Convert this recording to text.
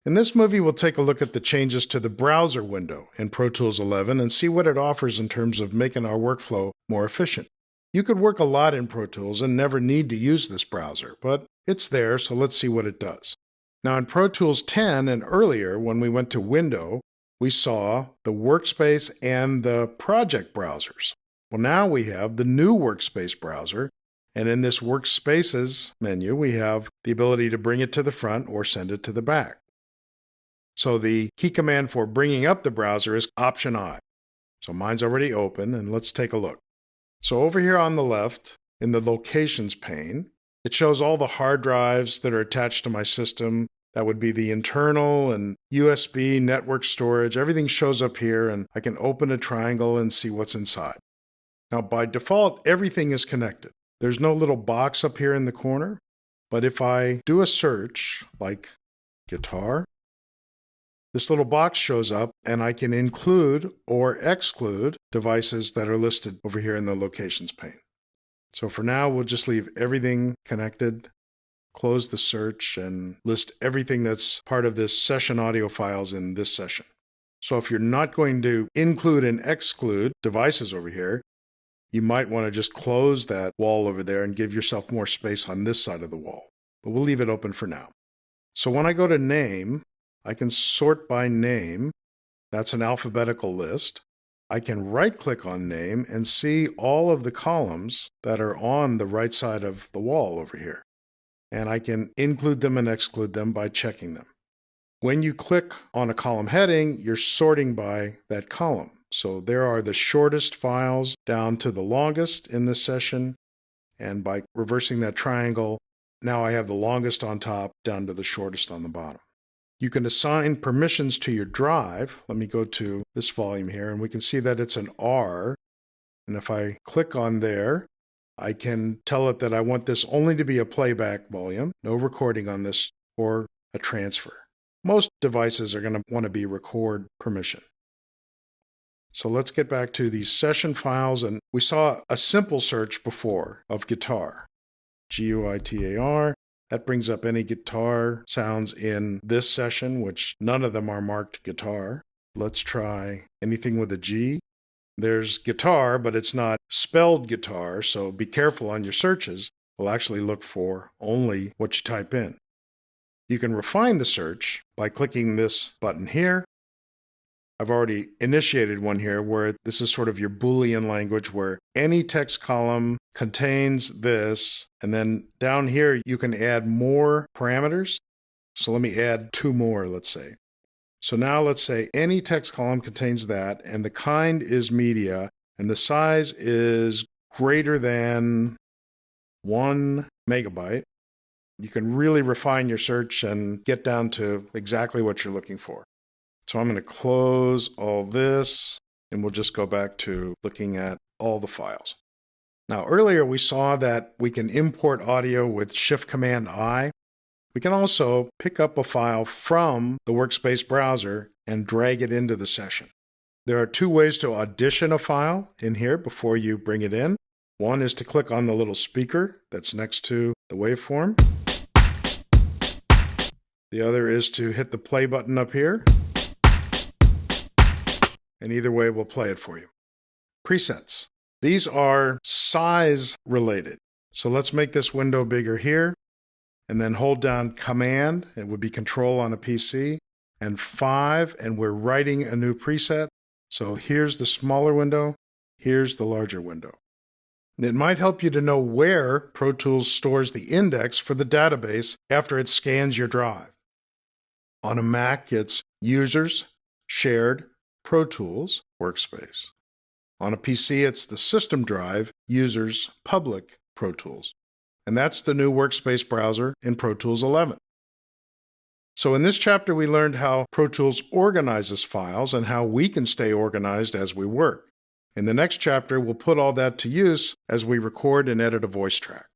In this movie, we'll take a look at the changes to the browser window in Pro Tools 11 and see what it offers in terms of making our workflow more efficient. You could work a lot in Pro Tools and never need to use this browser, but it's there, so let's see what it does. Now in Pro Tools 10 and earlier, when we went to Window, we saw the Workspace and the Project browsers. Well, now we have the new Workspace browser, and in this Workspaces menu, we have the ability to bring it to the front or send it to the back. So the key command for bringing up the browser is Option I. So mine's already open, and let's take a look. So over here on the left, in the Locations pane, it shows all the hard drives that are attached to my system. That would be the internal and USB network storage. Everything shows up here, and I can open a triangle and see what's inside. Now, by default, everything is connected. There's no little box up here in the corner, but if I do a search, like guitar, this little box shows up, and I can include or exclude devices that are listed over here in the Locations pane. So for now, we'll just leave everything connected, close the search, and list everything that's part of this session audio files in this session. So if you're not going to include and exclude devices over here, you might want to just close that wall over there and give yourself more space on this side of the wall. But we'll leave it open for now. So when I go to Name, I can sort by name. That's an alphabetical list. I can right-click on Name and see all of the columns that are on the right side of the wall over here. And I can include them and exclude them by checking them. When you click on a column heading, you're sorting by that column. So there are the shortest files down to the longest in this session. And by reversing that triangle, now I have the longest on top down to the shortest on the bottom. You can assign permissions to your drive. Let me go to this volume here, and we can see that it's an R. And if I click on there, I can tell it that I want this only to be a playback volume, no recording on this, or a transfer. Most devices are going to want to be record permission. So let's get back to these session files, and we saw a simple search before of guitar. G-U-I-T-A-R. That brings up any guitar sounds in this session, which none of them are marked guitar. Let's try anything with a G. There's guitar, but it's not spelled guitar, so be careful on your searches. We'll actually look for only what you type in. You can refine the search by clicking this button here. I've already initiated one here where this is sort of your Boolean language where any text column contains this, and then down here you can add more parameters. So let me add 2 more, let's say. So now let's say any text column contains that, and the kind is media, and the size is greater than 1 megabyte. You can really refine your search and get down to exactly what you're looking for. So I'm going to close all this, and we'll just go back to looking at all the files. Now, earlier we saw that we can import audio with Shift-Command-I. We can also pick up a file from the Workspace browser and drag it into the session. There are 2 ways to audition a file in here before you bring it in. One is to click on the little speaker that's next to the waveform. The other is to hit the play button up here. And either way, we'll play it for you. Presets. These are size related. So let's make this window bigger here, and then hold down Command, it would be Control on a PC, and 5, and we're writing a new preset. So here's the smaller window, here's the larger window. And it might help you to know where Pro Tools stores the index for the database after it scans your drive. On a Mac, it's Users, Shared, Pro Tools, Workspace. On a PC, it's the system drive, Users, Public, Pro Tools. And that's the new Workspace browser in Pro Tools 11. So in this chapter, we learned how Pro Tools organizes files and how we can stay organized as we work. In the next chapter, we'll put all that to use as we record and edit a voice track.